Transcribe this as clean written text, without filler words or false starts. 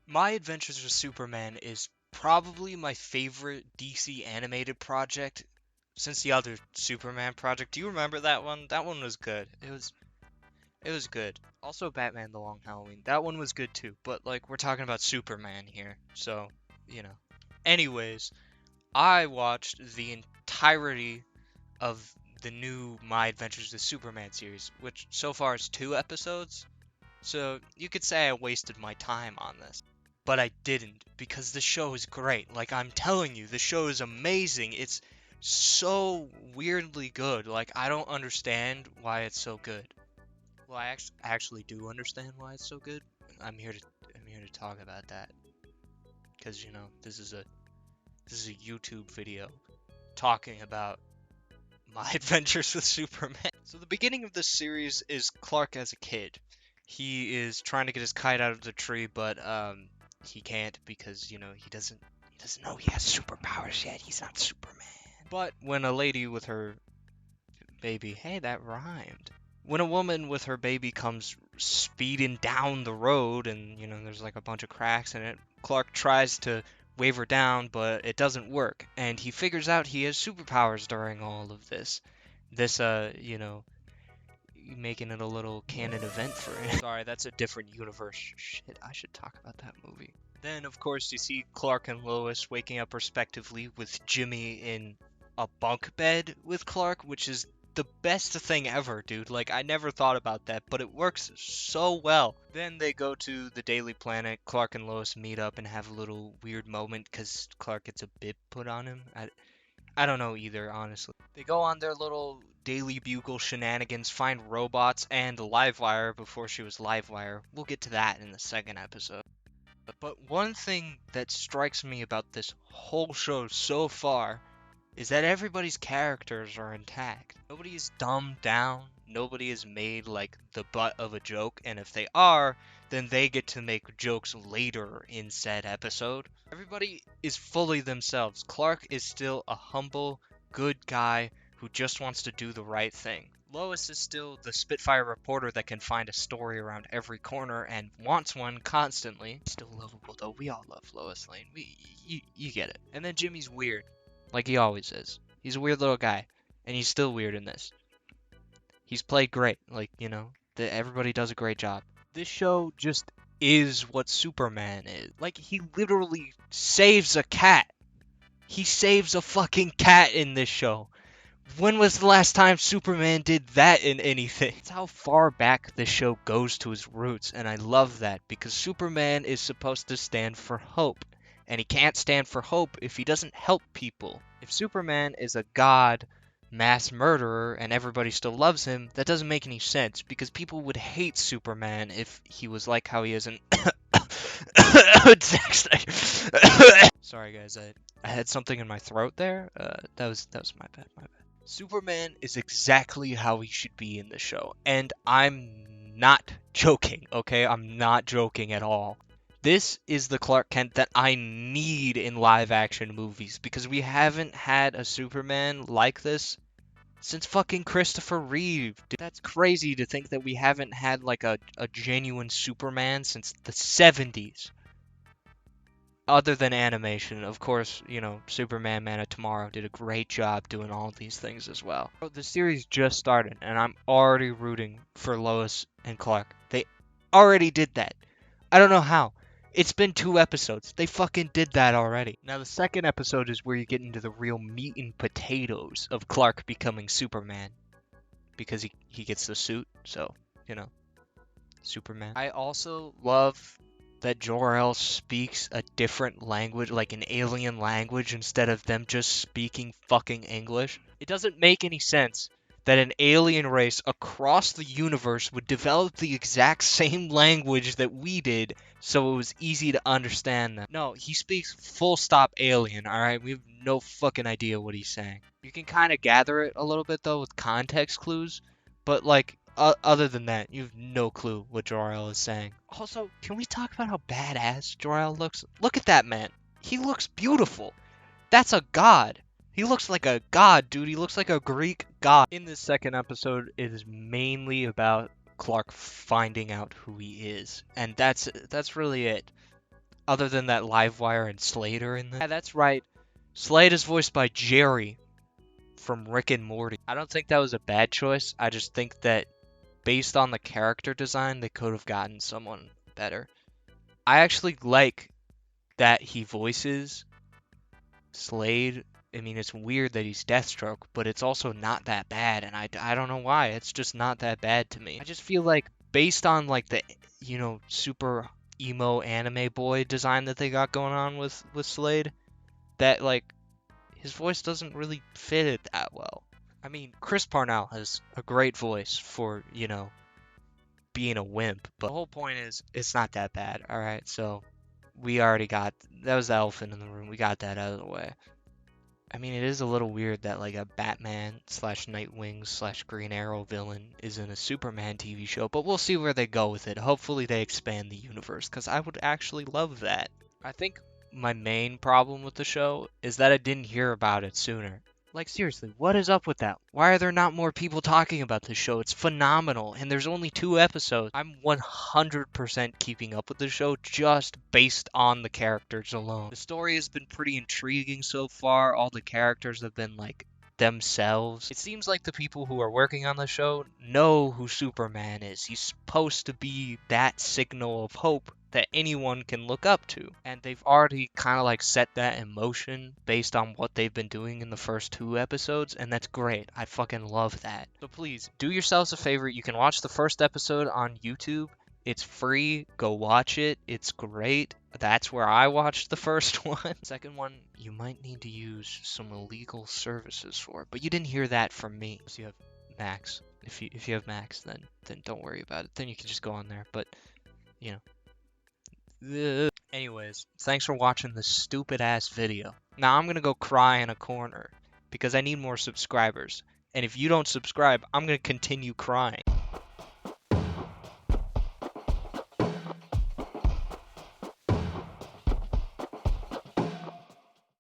My Adventures with Superman is probably my favorite DC animated project since the other Superman project. Do you remember that one? That one was good. It was good. Also Batman the Long Halloween. That one was good too. But like we're talking about Superman here. So, you know. Anyways, I watched the entirety of the new My Adventures with Superman series, which so far is 2 episodes. So you could say I wasted my time on this. But I didn't because the show is great. Like I'm telling you, the show is amazing. It's so weirdly good. Like I don't understand why it's so good. Well, I actually do understand why it's so good. I'm here to talk about that because this is a YouTube video talking about my adventures with Superman. So the beginning of this series is Clark as a kid. He is trying to get his kite out of the tree, but he can't because he doesn't know he has superpowers yet. He's not Superman. But when a lady with her baby, hey, that rhymed. When a woman with her baby comes speeding down the road and there's like a bunch of cracks in it, Clark tries to wave her down, but it doesn't work, and he figures out he has superpowers during all of this. This making it a little canon event for him. Sorry, that's a different universe. Shit, I should talk about that movie. Then, of course, you see Clark and Lois waking up respectively with Jimmy in a bunk bed with Clark, which is the best thing ever, dude. Like, I never thought about that, but it works so well. Then they go to the Daily Planet. Clark and Lois meet up and have a little weird moment because Clark gets a bib put on him. I don't know either, honestly. They go on their little Daily Bugle shenanigans, find robots and Livewire before she was Livewire. We'll get to that in the second episode. But one thing that strikes me about this whole show so far is that everybody's characters are intact. Nobody is dumbed down, nobody is made like the butt of a joke, and if they are, then they get to make jokes later in said episode. Everybody is fully themselves. Clark is still a humble, good guy who just wants to do the right thing. Lois is still the Spitfire reporter that can find a story around every corner and wants one constantly. Still lovable though. We all love Lois Lane. You get it. And then Jimmy's weird, like he always is. He's a weird little guy, and he's still weird in this. He's played great. Like everybody does a great job. This show just is what Superman is. Like he literally saves a cat. He saves a fucking cat in this show. When was the last time Superman did that in anything? It's how far back this show goes to his roots, and I love that because Superman is supposed to stand for hope, and he can't stand for hope if he doesn't help people. If Superman is a god mass murderer and everybody still loves him, that doesn't make any sense because people would hate Superman if he was like how he is in Sorry guys, I had something in my throat there. That was my bad, my bad. Superman is exactly how he should be in the show, and I'm not joking, okay? I'm not joking at all. This is the Clark Kent that I need in live action movies because we haven't had a Superman like this since fucking Christopher Reeve. Dude, that's crazy to think that we haven't had like a genuine Superman since the 70s. Other than animation, of course, Superman Man of Tomorrow did a great job doing all of these things as well. The series just started, and I'm already rooting for Lois and Clark. They already did that. I don't know how. It's been 2 episodes. They fucking did that already. Now, the second episode is where you get into the real meat and potatoes of Clark becoming Superman. Because he gets the suit, so, Superman. I also love that Jor-El speaks a different language, like an alien language, instead of them just speaking fucking English. It doesn't make any sense that an alien race across the universe would develop the exact same language that we did, so it was easy to understand them. No, he speaks full stop alien, alright? We have no fucking idea what he's saying. You can kind of gather it a little bit, though, with context clues, but, like, other than that, you have no clue what Jor-El is saying. Also, can we talk about how badass Jor-El looks? Look at that man. He looks beautiful. That's a god. He looks like a god, dude. He looks like a Greek god. In this second episode, it is mainly about Clark finding out who he is. And that's really it. other than that Livewire and Slade are in there. Yeah, that's right. Slade is voiced by Jerry from Rick and Morty. I don't think that was a bad choice. I just think that based on the character design, they could have gotten someone better. I actually like that he voices Slade. I mean, it's weird that he's Deathstroke, but it's also not that bad, and I don't know why. It's just not that bad to me. I just feel like based on like the, super emo anime boy design that they got going on with Slade, that like his voice doesn't really fit it that well. I mean, Chris Parnell has a great voice for, being a wimp, but the whole point is it's not that bad, alright? So we already got, that was the elephant in the room, we got that out of the way. I mean, it is a little weird that like a Batman slash Nightwing slash Green Arrow villain is in a Superman TV show, but we'll see where they go with it. Hopefully they expand the universe, because I would actually love that. I think my main problem with the show is that I didn't hear about it sooner. Like, seriously, what is up with that? Why are there not more people talking about this show? It's phenomenal, and there's only 2 episodes. I'm 100% keeping up with the show just based on the characters alone. The story has been pretty intriguing so far. All the characters have been, like, themselves. It seems like the people who are working on the show know who Superman is. He's supposed to be that signal of hope that anyone can look up to. And they've already kind of like set that in motion based on what they've been doing in the first 2 episodes, and that's great. I fucking love that. So please, do yourselves a favor. You can watch the first episode on YouTube. It's free. Go watch it. It's great. That's where I watched the first one. Second one, you might need to use some illegal services for it, but you didn't hear that from me. So you have Max. If you have Max, then don't worry about it. Then you can just go on there. But anyways, thanks for watching this stupid ass video. Now I'm gonna go cry in a corner because I need more subscribers. And if you don't subscribe, I'm gonna continue crying.